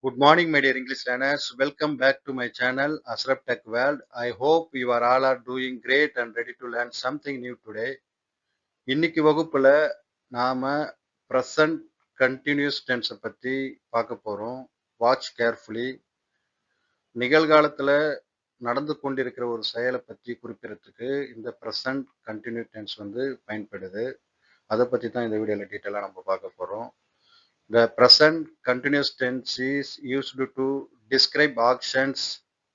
Good morning, my dear English learners. Welcome back to my channel, Ashraf Tech World. I hope you all are doing great and ready to learn something new today. இன்னைக்கு வகுப்புல நாம present continuous tense பத்தி பார்க்க போறோம். Watch carefully. நிகழ்காலத்துல நடந்து கொண்டிருக்கிற ஒரு செயலை பற்றி குறிப்பிடறதுக்கு இந்த present continuous tense பயன்படுது. அதை பத்தி தான் இந்த வீடியோல டீட்டெயிலா நம்ம பார்க்க போறோம். The present continuous tense is used to describe actions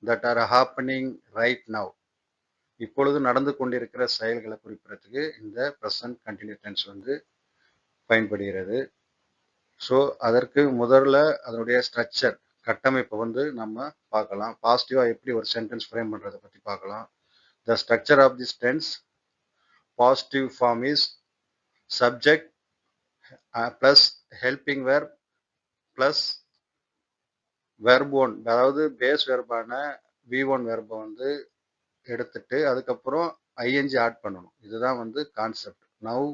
that are happening right now. இப்பொழுது நடந்து கொண்டிருக்கிற செயல்களை குறிப்பிடறதுக்கு இந்த present continuous tense பயன்படுகிறது. ஸோ அதற்கு முதல்ல அதனுடைய ஸ்ட்ரக்சர் கட்டமைப்பை நம்ம பார்க்கலாம். பாசிட்டிவா எப்படி ஒரு சென்டென்ஸ் ஃப்ரேம் பண்றதை பத்தி பார்க்கலாம். The structure of this tense, positive form is subject plus helping verb plus verb 1, அதாவது பேஸ் வெர்பான V1 வெர்பை எடுத்துட்டு அதுக்கப்புறம் ஐஎன்ஜி ஆட் பண்ணணும். இதுதான் concept. Now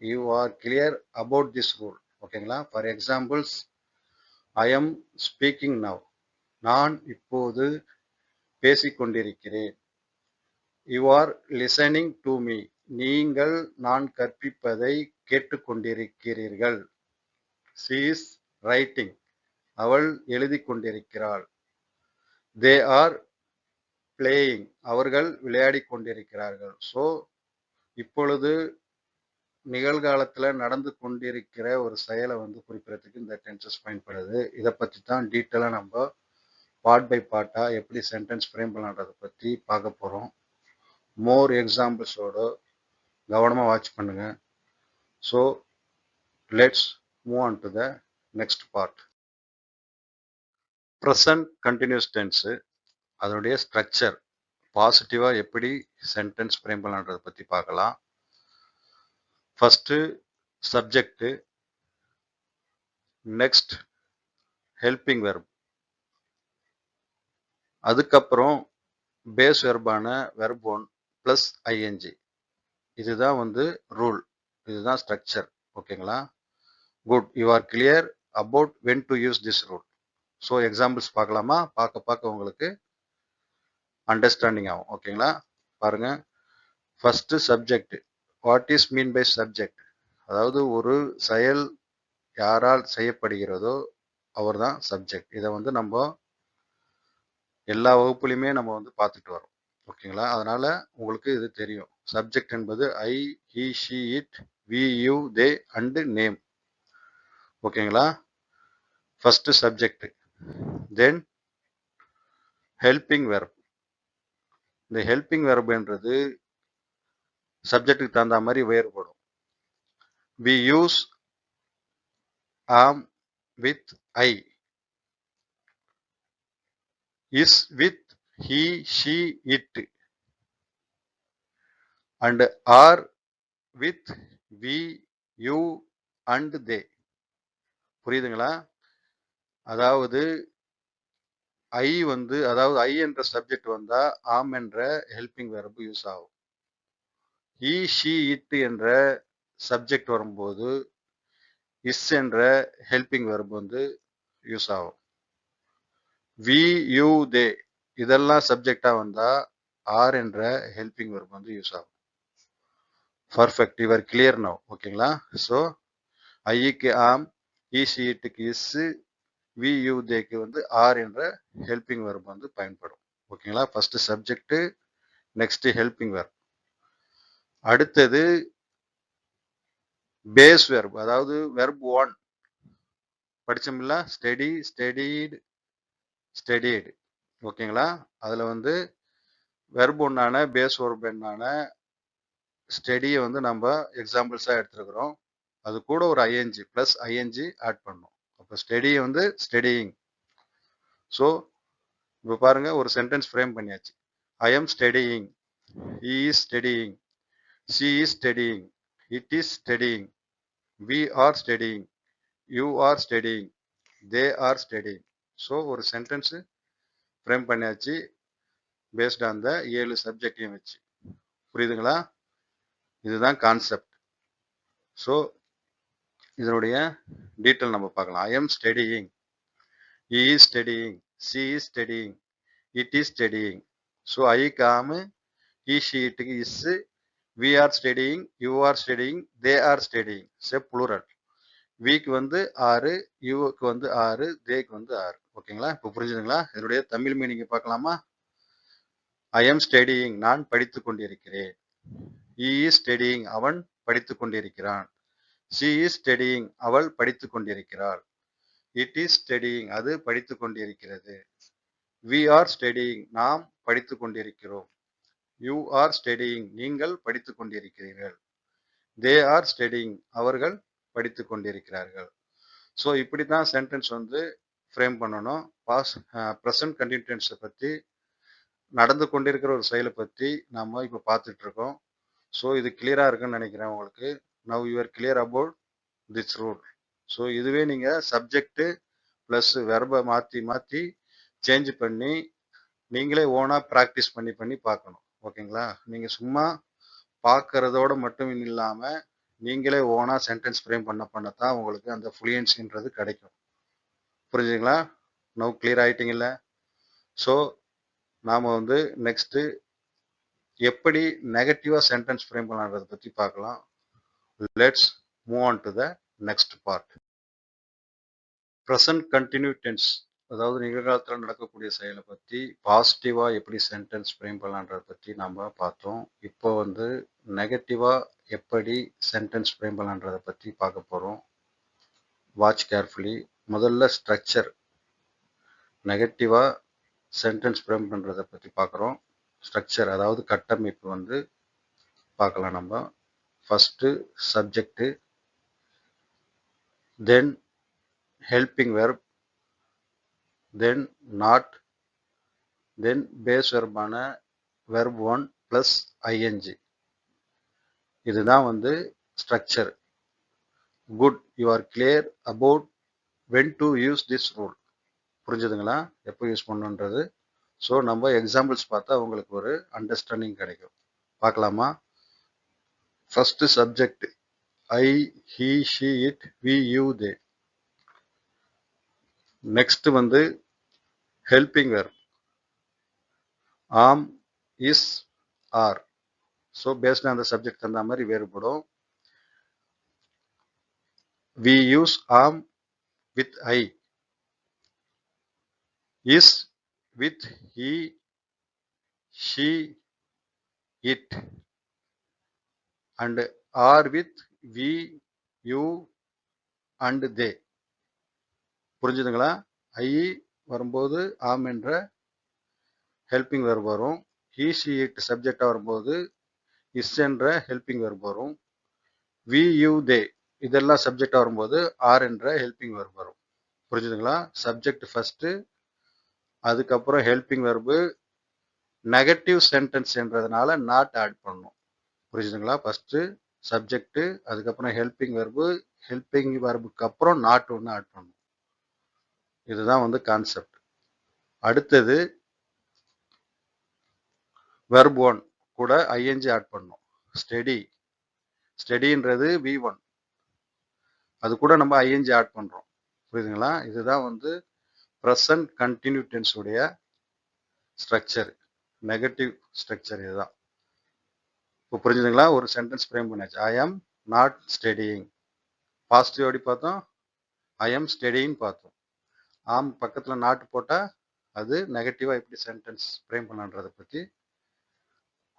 you are clear about this rule. ஓகேங்களா? For examples, I am speaking now. நான் இப்போது பேசிக்கொண்டிருக்கிறேன். You are listening to me. நீங்கள் நான் கற்பிப்பதை கேட்டுக்கொண்டிருக்கிறீர்கள். She is writing. அவள் எழுதி கொண்டிருக்கிறாள். They are playing. அவர்கள் விளையாடி கொண்டிருக்கிறார்கள். ஸோ இப்பொழுது நிகழ்காலத்துல நடந்து கொண்டிருக்கிற ஒரு செயலை குறிப்பிடறதுக்கு இந்த டென்சஸ் பயன்படுது. இதை பத்தி தான் டீட்டெயிலா நம்ம பார்ட் பை பார்ட்டா எப்படி சென்டென்ஸ் ஃப்ரேம் பண்ணலான்றதை பத்தி பார்க்க போறோம். மோர் எக்ஸாம்பிள்ஸோட கவனமா வாட்ச் பண்ணுங்க. So let's move on to the next part. Present continuous tense, அதனுடைய ஸ்ட்ரக்சர், பாசிட்டிவா எப்படி சென்டென்ஸ் ஃப்ரேம் பண்ணலான்றதை பத்தி பார்க்கலாம். First subject, next helping verb, அதுக்கப்புறம் பேஸ் வெர்பான வெர்ப் 1 பிளஸ் ஐஎன்ஜி. இதுதான் ரூல், இதுதான் ஸ்ட்ரக்சர். ஓகேங்களா? Good. You are clear about when to use this rule. So examples பார்க்கலாமா? பார்க்க உங்களுக்கு அண்டர்ஸ்டாண்டிங் ஆகும். ஓகேங்களா? பாருங்க. First subject. What is mean by subject? அதாவது ஒரு செயல் யாரால் செய்யப்படுகிறதோ அவர் தான் சப்ஜெக்ட். இதை நம்ம எல்லா வகுப்புலையுமே நம்ம பார்த்துட்டு வரோம். ஓகேங்களா? அதனால உங்களுக்கு இது தெரியும். சப்ஜெக்ட் என்பது I, he, she, it, we, you, they and name. ஓகேங்களா? First subject. Then helping verb. இந்த ஹெல்பிங் வெர்ப்ன்றது சப்ஜெக்டுக்கு தகுந்த மாதிரி வேறுபடும். We use am with I, is with he, she, it and are with we, you and they. புரியுதுங்களா? அதாவது ஐ அதாவது ஐ என்ற சப்ஜெக்ட் வந்தா ஆம் என்ற ஹெல்பிங் வெர்ப் யூஸ் ஆகும். ஹி, ஷி, இட் என்ற சப்ஜெக்ட் வரும்போது இஸ் என்ற ஹெல்பிங் வெர்ப் யூஸ் ஆகும். வி, யூ, தே இதெல்லாம் சப்ஜெக்டா வந்தா ஆர் என்ற ஹெல்பிங் வெர்ப் யூஸ் ஆகும். Perfect. You are clear now. ஓகேங்களா? ஸோ ஐக்கு ஆம், இ, ஷி, இட்டுக்கு இஸ், வி, யூ, தேக்கு ஆர் என்ற ஹெல்பிங் வெர்ப் பயன்படும். ஓகேங்களா? First subject, next helping verb. அடுத்தது பேஸ் வெர்ப், அதாவது வெர்ப் 1 படிச்சோம்ல. Study, studied, studied. ஓகேங்களா? அதுல வெர்ப் 1ஆன பேஸ் வெர்ப் என்னான ஸ்டடியை நம்ம எக்ஸாம்பிள்ஸா எடுத்துருக்கிறோம். அது கூட ஒரு ஐஎன்ஜி பிளஸ் ஐஎன்ஜி ஆட் பண்ணும். அப்போ ஸ்டடியை ஸ்டடியிங். ஸோ இப்போ பாருங்க, ஒரு சென்டென்ஸ் ஃப்ரேம் பண்ணியாச்சு. I am studying, he is studying, she is studying, it is studying, we are studying, you are studying, they are studying. So ஒரு சென்டென்ஸ் ஃப்ரேம் பண்ணியாச்சு based on the 7 சப்ஜெக்டையும் வச்சு. புரியுதுங்களா? இதுதான் கான்செப்ட். ஸோ இதனுடைய detail நம்ம பார்க்கலாம். I am studying. he is studying, she is studying, it is studying. So I காமு he she it is, we are studying, you are studying, they are studying. Say plural. Week வந்து 6, யூக்கு வந்து 6, தேக்கு வந்து 6. ஓகேங்களா? இப்போ புரிஞ்சுதுங்களா? இதனுடைய தமிழ் மீனிங் பார்க்கலாமா? ஐ எம் ஸ்டடியிங், நான் படித்துக் கொண்டிருக்கிறேன். he is studying, அவன் படித்துக் கொண்டிருக்கிறான். she is studying, அவள் படித்துக் கொண்டிருக்கிறாள். it is studying, அது படித்துக் கொண்டிருக்கிறது. we are studying, நாம் படித்துக் கொண்டிருக்கிறோம். you are studying, நீங்கள் படித்துக் கொண்டிருக்கிறீர்கள். they are studying, அவர்கள் படித்துக் கொண்டிருக்கிறார்கள். ஸோ இப்படி தான் சென்டென்ஸ் வந்து ஃப்ரேம் பண்ணணும். ப்ரெசன்ட் கண்டினியூ டென்ஸை பற்றி, நடந்து கொண்டிருக்கிற ஒரு செயலை பற்றி நம்ம இப்போ பார்த்துட்டு இருக்கோம். ஸோ இது கிளியராக இருக்குன்னு நினைக்கிறேன் உங்களுக்கு. Now you are clear about this rule. So இதுவே நீங்கள் சப்ஜெக்ட்டு ப்ளஸ் வெர்பை மாற்றி மாற்றி சேஞ்ச் பண்ணி நீங்களே ஓனாக ப்ராக்டிஸ் பண்ணி பண்ணி பார்க்கணும். ஓகேங்களா? நீங்கள் சும்மா பார்க்கறதோட மட்டும் இல்லாமல் நீங்களே ஓனாக சென்டென்ஸ் ஃப்ரேம் பண்ணத்தான் உங்களுக்கு அந்த ஃப்ளூயன்சின்றது கிடைக்கும். புரிஞ்சுங்களா? Now clear ஆகிட்டீங்கல்ல? ஸோ நாம் வந்து நெக்ஸ்ட்டு எப்படி நெகட்டிவாக சென்டென்ஸ் ஃப்ரேம் பண்ணலான்றதை பற்றி பார்க்கலாம். Let's move on to the next part. Present continue tense, அதாவது நிகழ்காலத்தில் நடக்கக்கூடிய செயலை பற்றி பாசிட்டிவாக எப்படி சென்டென்ஸ் ஃப்ரேம் பண்ணலான்றதை பற்றி நம்ம பார்த்தோம். இப்போ வந்து நெகட்டிவாக எப்படி சென்டென்ஸ் ஃப்ரேம் பண்ணலான்றதை பற்றி பார்க்க போகிறோம். Watch carefully. முதல்ல ஸ்ட்ரக்சர், நெகட்டிவாக சென்டென்ஸ் ஃப்ரேம் பண்ணுறதை பற்றி பார்க்குறோம். ஸ்ட்ரக்சர் அதாவது கட்டமைப்பு வந்து பார்க்கலாம் நம்ம. First subject, then helping verb, then not, then base வெர்பான வெர்ப் 1 ப்ளஸ் ஐஎன்ஜி. இதுதான் வந்து structure. Good, you are clear about when to use this rule. புரிஞ்சுதுங்களா எப்போ யூஸ் பண்ணுன்றது? ஸோ நம்ம எக்ஸாம்பிள்ஸ் பார்த்தா உங்களுக்கு ஒரு அண்டர்ஸ்டாண்டிங் கிடைக்கும். பார்க்கலாமா? First subject I, he, she, it, we, you, they. Next வந்து helping verb am, is, are. So based on the subject தகுந்த மாதிரி வேறுபடும். We use am with I, is with he, she, it, and are with we, you, and they. புரிஞ்சுதுங்களா? ஐ வரும்போது ஆம் என்ற helping verb வரும். he, she, it சப்ஜெக்டாக வரும்போது is என்ற ஹெல்பிங் வெர்ப் வரும். we, you, they இதெல்லாம் சப்ஜெக்டாக வரும்போது ஆர் என்ற ஹெல்பிங் வெர்ப் வரும். புரிஞ்சுதுங்களா? சப்ஜெக்ட் ஃபஸ்ட்டு, அதுக்கப்புறம் ஹெல்பிங் வெர்பு. நெகட்டிவ் சென்டென்ஸ் என்றதுனால நாட் ஆட் பண்ணும். புரிஞ்சுதுங்களா? ஃபஸ்ட்டு சப்ஜெக்டு, அதுக்கப்புறம் ஹெல்பிங் வெர்பு, ஹெல்பிங் வெர்புக்கு அப்புறம் நாட் ஒன்று ஆட் பண்ணும். இதுதான் வந்து கான்செப்ட். அடுத்தது வெர்ப் 1 கூட ஐஎன்ஜி ஆட் பண்ணும். ஸ்டடி, ஸ்டடின்றது V1, அது கூட நம்ம ஐஎன்ஜி ஆட் பண்ணுறோம். புரியுதுங்களா? இதுதான் வந்து ப்ரெசன்ட் கண்டினியூ டென்ஸ் உடைய ஸ்ட்ரக்சர், நெகட்டிவ் ஸ்ட்ரக்சர். இதுதான். இப்போ புரிஞ்சுதுங்களா? ஒரு sentence frame பண்ணாச்சு. I am not studying. Positive எப்படி பார்த்தோம்? ஐ ஆம் ஸ்டடின்னு பார்த்தோம். ஆம் பக்கத்தில் நாட்டு போட்டால் அது நெகட்டிவாக எப்படி சென்டென்ஸ் ஃப்ரேம் பண்ணன்றதை பற்றி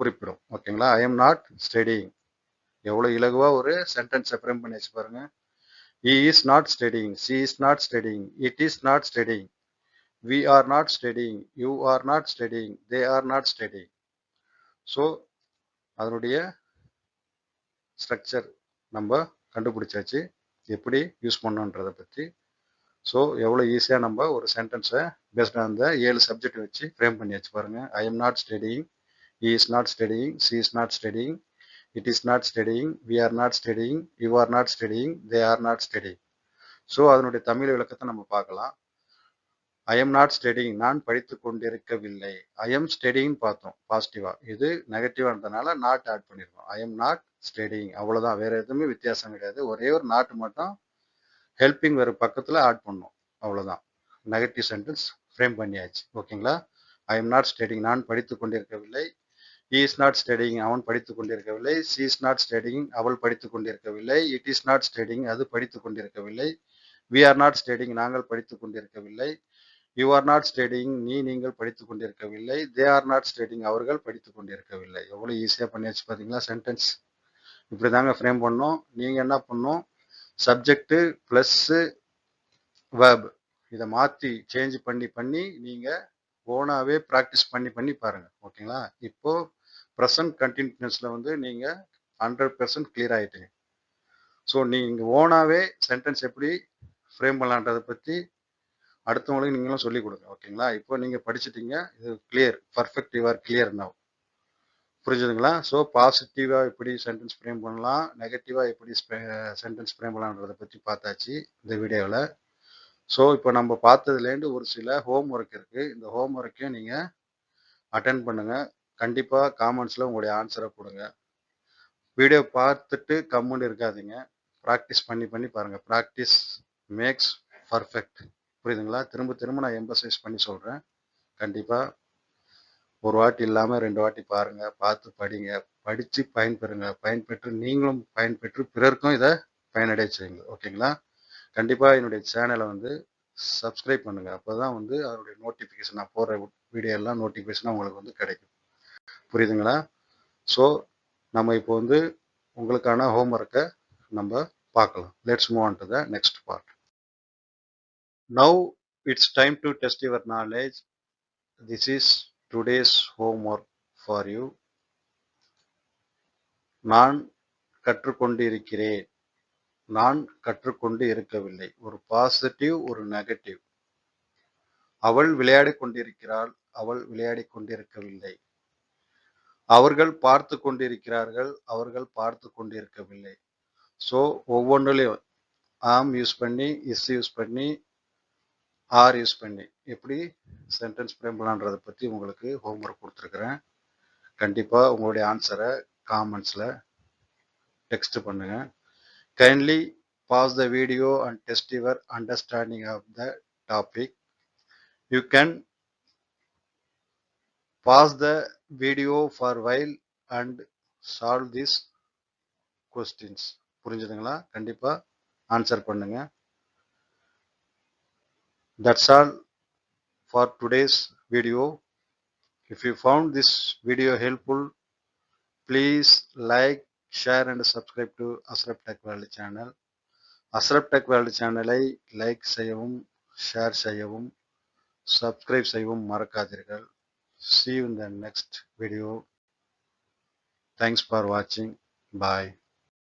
குறிப்பிடும். ஓகேங்களா? ஐ ஆம் நாட் ஸ்டடியிங். எவ்வளோ இலகுவாக ஒரு சென்டென்ஸை ஃப்ரேம் பண்ணி வச்சு பாருங்க. he is not studying, she is not studying, it is not studying, we are not studying, you are not studying, they are not studying. So அதனுடைய ஸ்ட்ரக்சர் நம்ம கண்டுபிடிச்சாச்சு, எப்படி யூஸ் பண்ணணுன்றதை பற்றி. ஸோ எவ்வளோ ஈஸியாக நம்ம ஒரு சென்டென்ஸை பேஸ்ட் ஆன் த 7 சப்ஜெக்ட் வச்சு ஃப்ரேம் பண்ணி வச்சு பாருங்கள். I am not studying, he is not studying, she is not studying, it is not studying, we are not studying, you are not studying, they are not studying. So அதனுடைய தமிழ் விளக்கத்தை நம்ம பார்க்கலாம். I am not studying, நான் படித்து கொண்டிருக்கவில்லை. I am ஸ்டடின்னு பார்த்தோம் பாசிட்டிவாக. இது நெகட்டிவாக இருந்ததுனால நாட் ஆட் பண்ணியிருக்கோம். ஐ எம் நாட் ஸ்டடிங், அவ்வளோதான். வேறு எதுவுமே வித்தியாசம் கிடையாது. ஒரே ஒரு நாட்டு மட்டும் ஹெல்பிங் வேறு பக்கத்தில் ஆட் பண்ணோம், அவ்வளோதான். நெகட்டிவ் சென்டென்ஸ் ஃப்ரேம் பண்ணியாச்சு. ஓகேங்களா? ஐ எம் நாட் ஸ்டடிங், நான் படித்துக் கொண்டிருக்கவில்லை. he is not studying, அவன் படித்துக் கொண்டிருக்கவில்லை. she is not studying, அவள் படித்துக் கொண்டிருக்கவில்லை. it is not studying, அது படித்துக் கொண்டிருக்கவில்லை. we are not studying, நாங்கள் படித்துக் கொண்டிருக்கவில்லை. you are not studying, நீங்கள் படித்துக் கொண்டிருக்கவில்லை. they are not studying, அவர்கள் படித்துக் கொண்டிருக்கவில்லை. எவ்வளவு ஈஸியா பண்ணியாச்சு பாத்தீங்களா சென்டென்ஸ். இப்படி தாங்க ஃப்ரேம் பண்ணோம். நீங்க என்ன பண்ணணும், சப்ஜெக்ட் பிளஸ் வேர்ப் இதை மாற்றி சேஞ்ச் பண்ணி நீங்கள் ஓனாகவே ப்ராக்டிஸ் பண்ணி பாருங்கள். ஓகேங்களா? இப்போ ப்ரெசன்ட் கண்டினியூஸில் வந்து நீங்கள் 100% கிளியர் ஆகிட்டீங்க. ஸோ நீங்கள் ஓனாகவே சென்டென்ஸ் எப்படி ஃப்ரேம் பண்ணலான்றதை பற்றி அடுத்தவங்களுக்கு நீங்களும் சொல்லிக் கொடுங்க. ஓகேங்களா? இப்போ நீங்கள் படிச்சுட்டீங்க, இது clear, perfect, you are clear now. புரிஞ்சுதுங்களா? ஸோ பாசிட்டிவாக எப்படி சென்டென்ஸ் ஃப்ரேம் பண்ணலாம், நெகட்டிவாக எப்படி சென்டென்ஸ் ஃப்ரேம் பண்ணலான்றதை பற்றி பார்த்தாச்சு இந்த வீடியோவில். ஸோ இப்போ நம்ம பார்த்ததுலேருந்து ஒரு சில ஹோம் ஒர்க் இருக்குது. இந்த ஹோம் ஒர்க்கையும் நீங்கள் அட்டென்ட் பண்ணுங்கள். கண்டிப்பாக காமெண்ட்ஸில் உங்களுடைய ஆன்சரை கொடுங்க. வீடியோ பார்த்துட்டு கம்முன்னு இருக்காதீங்க. ப்ராக்டிஸ் பண்ணி பாருங்கள். Practice makes perfect. புரியுதுங்களா? திரும்ப நான் எம்பசைஸ் பண்ணி சொல்கிறேன். கண்டிப்பாக ஒரு வாட்டி இல்லாமல் 2 வாட்டி பாருங்கள், பார்த்து படிங்க, படித்து பயன்பெறுங்க. பயன்பெற்று நீங்களும் பயன்பெற்று பிறருக்கும் இதை பயனடைய செய்யுங்க. ஓகேங்களா? கண்டிப்பாக என்னுடைய சேனலை வந்து சப்ஸ்கிரைப் பண்ணுங்க. அப்போதான் வந்து அதனுடைய நோட்டிஃபிகேஷன், நான் போடுற வீடியோ எல்லாம் நோட்டிஃபிகேஷனாக உங்களுக்கு வந்து கிடைக்கும். புரியுதுங்களா? ஸோ நம்ம இப்போ வந்து உங்களுக்கான ஹோம்ஒர்க்கை நம்ம பார்க்கலாம். Let's move on to the next part. Now it's time to test your knowledge. This is today's homework for you. நான் கற்றுக்கொண்டிருக்கிறேன், நான் கற்றுக்கொண்டு இருக்கவில்லை. ஒரு பாசிட்டிவ், ஒரு நெகட்டிவ். அவள் விளையாடிக் கொண்டிருக்கிறாள், அவள் விளையாடிக் கொண்டிருக்கவில்லை. அவர்கள் பார்த்து கொண்டிருக்கிறார்கள், அவர்கள் பார்த்து கொண்டிருக்கவில்லை. ஸோ ஒவ்வொன்றுலையும் ஆம் யூஸ் பண்ணி, இஸ் யூஸ் பண்ணி, ஆர் யூஸ் பண்ணி எப்படி சென்டென்ஸ் ஃப்ரேம் பண்ணலான்றதை பற்றி உங்களுக்கு ஹோம்ஒர்க் கொடுத்துருக்குறேன். கண்டிப்பாக உங்களுடைய ஆன்சரை காமெண்ட்ஸில் டெக்ஸ்ட் பண்ணுங்க. Kindly pause the video and test your understanding of the topic. You can pause the video for a while and solve these questions. புரிஞ்சுதுங்களா? கண்டிப்பா ஆன்சர் பண்ணுங்க. That's all for today's video. If you found this video helpful, please like, share and subscribe to Ashraf Tech World channel. Ashraf Tech World channel-ஐ like செய்யவும், share செய்யவும், subscribe செய்யவும் மறக்காதீர்கள். See you in the next video. Thanks for watching. Bye.